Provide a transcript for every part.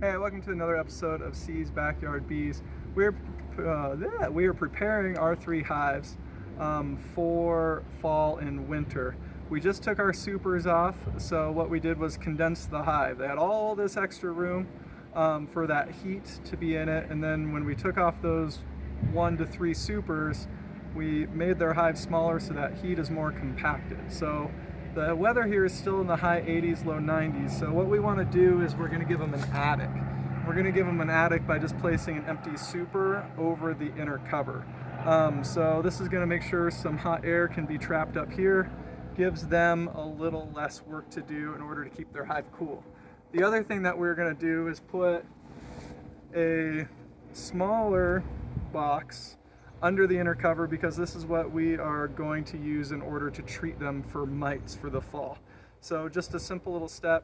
Hey, welcome to another episode of C's Backyard Bees. We're we are preparing our three hives for fall and winter. We just took our supers off, so what we did was condense the hive. They had all this extra room for that heat to be in it, and then when we took off those 1 to 3 supers, we made their hive smaller so that heat is more compacted. So the weather here is still in the high 80s, low 90s. So what we want to do is we're going to give them an attic. We're going to give them an attic by just placing an empty super over the inner cover. So this is going to make sure some hot air can be trapped up here, gives them a little less work to do in order to keep their hive cool. The other thing that we're going to do is put a smaller box under the inner cover because this is what we are going to use in order to treat them for mites for the fall. So just a simple little step.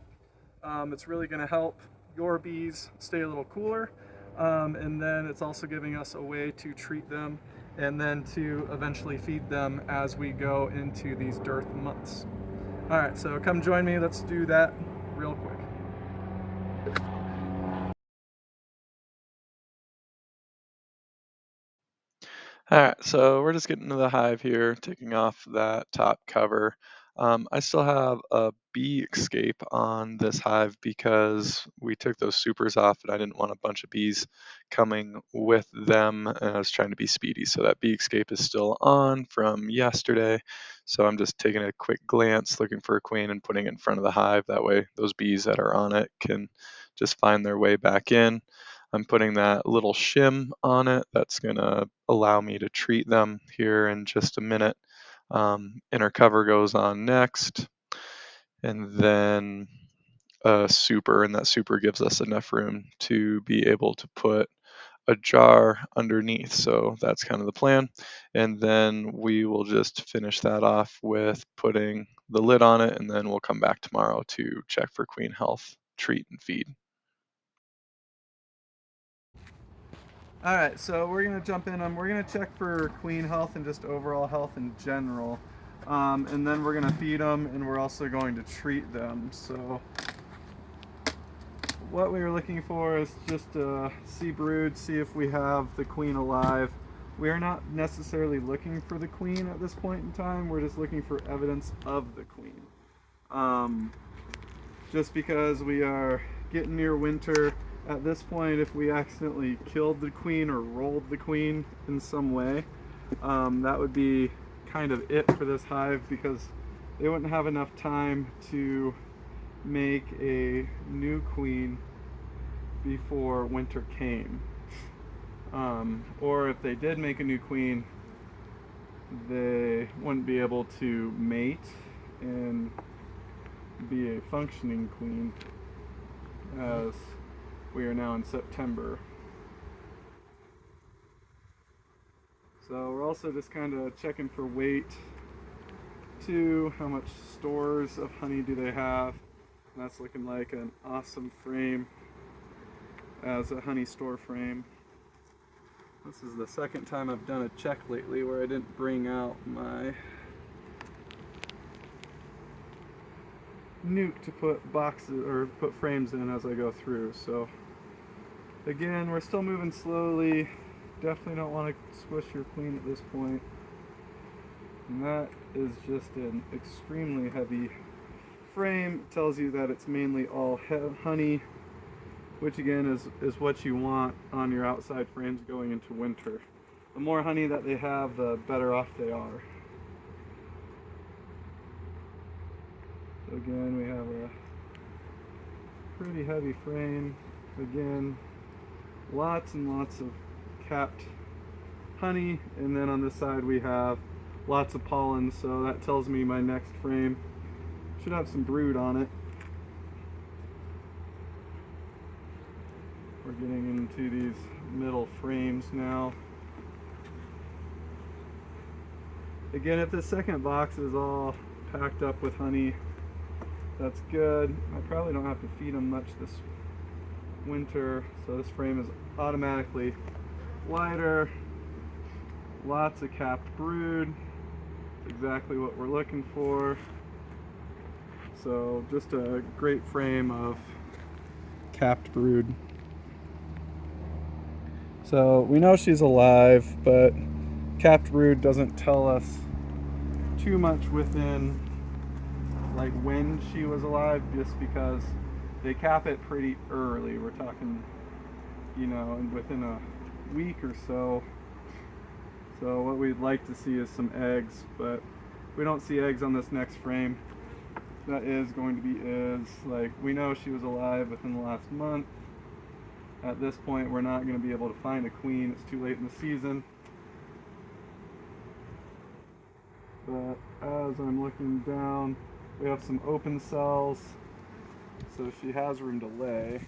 It's really going to help your bees stay a little cooler, and then it's also giving us a way to treat them and then to eventually feed them as we go into these dearth months. All right, so come join me. Let's do that real quick. All right, so we're just getting to the hive here, taking off that top cover. I still have a bee escape on this hive because we took those supers off and I didn't want a bunch of bees coming with them, and I was trying to be speedy. So that bee escape is still on from yesterday. So I'm just taking a quick glance, looking for a queen and putting it in front of the hive. That way those bees that are on it can just find their way back in. I'm putting that little shim on it that's going to allow me to treat them here in just a minute. Inner cover goes on next, and then a super, and that super gives us enough room to be able to put a jar underneath. So that's kind of the plan. And then we will just finish that off with putting the lid on it, and then we'll come back tomorrow to check for queen health, treat, and feed. All right, so we're gonna jump in. We're gonna check for queen health and just overall health in general, and then we're gonna feed them, and we're also going to treat them. So what we were looking for is just to see brood, see if we have the queen alive. We are not necessarily looking for the queen at this point in time. We're just looking for evidence of the queen. Um, just because we are getting near winter, at this point, if we accidentally killed the queen or rolled the queen in some way, that would be kind of it for this hive because they wouldn't have enough time to make a new queen before winter came. Or if they did make a new queen, they wouldn't be able to mate and be a functioning queen as we are now in September. So we're also just kind of checking for weight too, how much stores of honey do they have. And that's looking like an awesome frame as a honey store frame. This is the second time I've done a check lately where I didn't bring out my nuke to put boxes or put frames in as I go through. So again, we're still moving slowly. Definitely don't want to squish your queen at this point. And that is just an extremely heavy frame. It tells you that it's mainly all honey, which again is what you want on your outside frames going into winter. The more honey that they have, the better off they are. So again, we have a pretty heavy frame. Again, lots and lots of capped honey, and then on this side we have lots of pollen, so that tells me my next frame should have some brood on it. We're getting into these middle frames now. Again, if the second box is all packed up with honey, that's good. I probably don't have to feed them much this winter, so this frame is automatically lighter. Lots of capped brood, exactly what we're looking for. So just a great frame of capped brood. So we know she's alive, but capped brood doesn't tell us too much within like when she was alive, just because they cap it pretty early. We're talking, and within a week or so. So what we'd like to see is some eggs, but we don't see eggs on this next frame. That is going to be like, we know she was alive within the last month. At this point, we're not going to be able to find a queen. It's too late in the season. But as I'm looking down, we have some open cells, so she has room to lay. It'd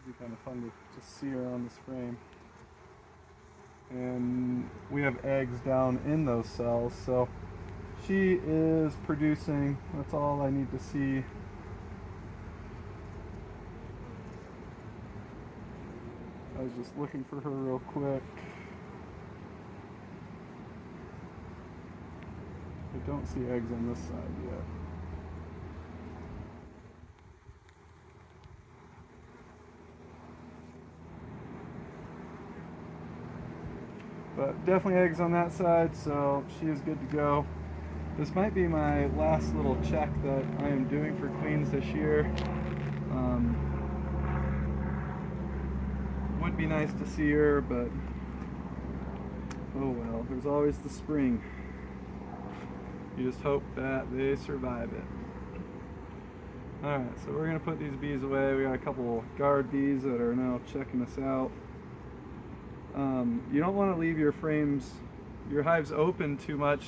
be kind of fun to just see her on this frame. And we have eggs down in those cells, so she is producing. That's all I need to see. I was just looking for her real quick. I don't see eggs on this side yet. But definitely eggs on that side, so she is good to go. This might be my last little check that I am doing for queens this year. Would be nice to see her, but oh well, there's always the spring. You just hope that they survive it. Alright, so we're going to put these bees away. We got a couple guard bees that are now checking us out. You don't want to leave your hives open too much,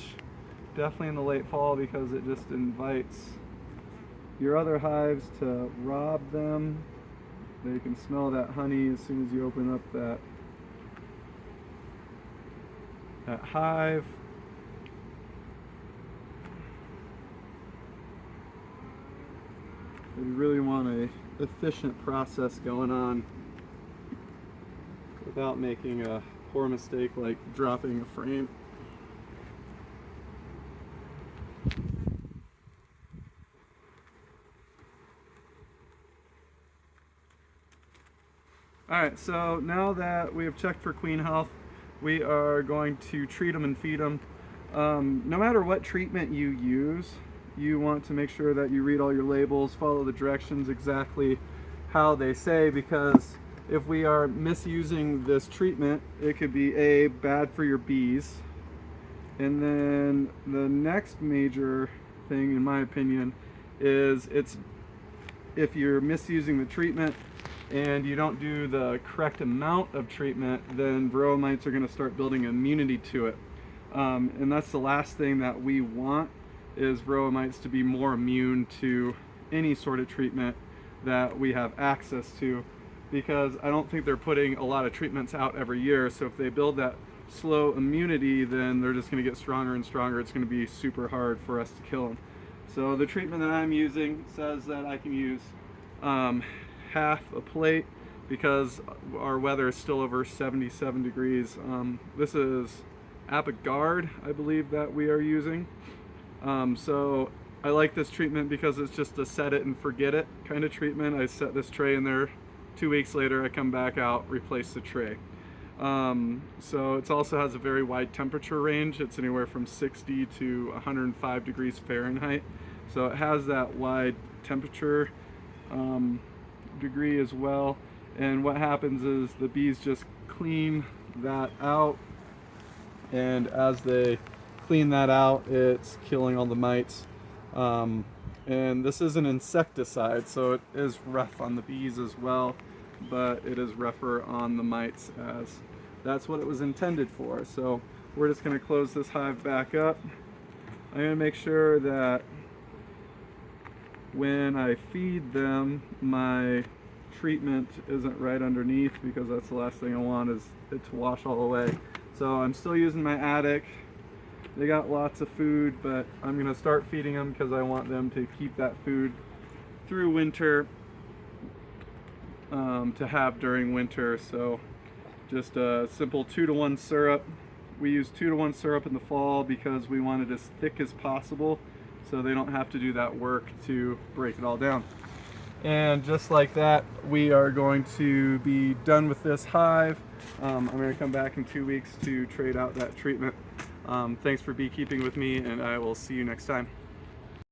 definitely in the late fall, because it just invites your other hives to rob them. They can smell that honey as soon as you open up that hive. We really want an efficient process going on without making a poor mistake like dropping a frame. Alright, so now that we have checked for queen health, we are going to treat them and feed them. No matter what treatment you use, you want to make sure that you read all your labels, follow the directions exactly how they say, because if we are misusing this treatment, it could be bad for your bees. And then the next major thing, in my opinion, is if you're misusing the treatment and you don't do the correct amount of treatment, then Varroa mites are going to start building immunity to it. And that's the last thing that we want, is Varroa mites to be more immune to any sort of treatment that we have access to, because I don't think they're putting a lot of treatments out every year. So if they build that slow immunity, then they're just going to get stronger and stronger. It's going to be super hard for us to kill them. So the treatment that I'm using says that I can use half a plate, because our weather is still over 77 degrees. This is Apogard, I believe, that we are using. So I like this treatment because it's just a set it and forget it kind of treatment. I set this tray in there, 2 weeks later I come back out, replace the tray. So it also has a very wide temperature range. It's anywhere from 60 to 105 degrees Fahrenheit. So it has that wide temperature degree as well. And what happens is the bees just clean that out, and as they clean that out, it's killing all the mites. And this is an insecticide, so it is rough on the bees as well, but it is rougher on the mites, as that's what it was intended for. So we're just going to close this hive back up. I'm going to make sure that when I feed them, my treatment isn't right underneath, because that's the last thing I want, is it to wash all the way. So I'm still using my attic. They got lots of food, but I'm going to start feeding them because I want them to keep that food through winter, to have during winter. So just a simple 2-to-1 syrup. We use 2-to-1 syrup in the fall because we want it as thick as possible, so they don't have to do that work to break it all down. And just like that, we are going to be done with this hive. I'm going to come back in 2 weeks to trade out that treatment. Thanks for beekeeping with me, and I will see you next time.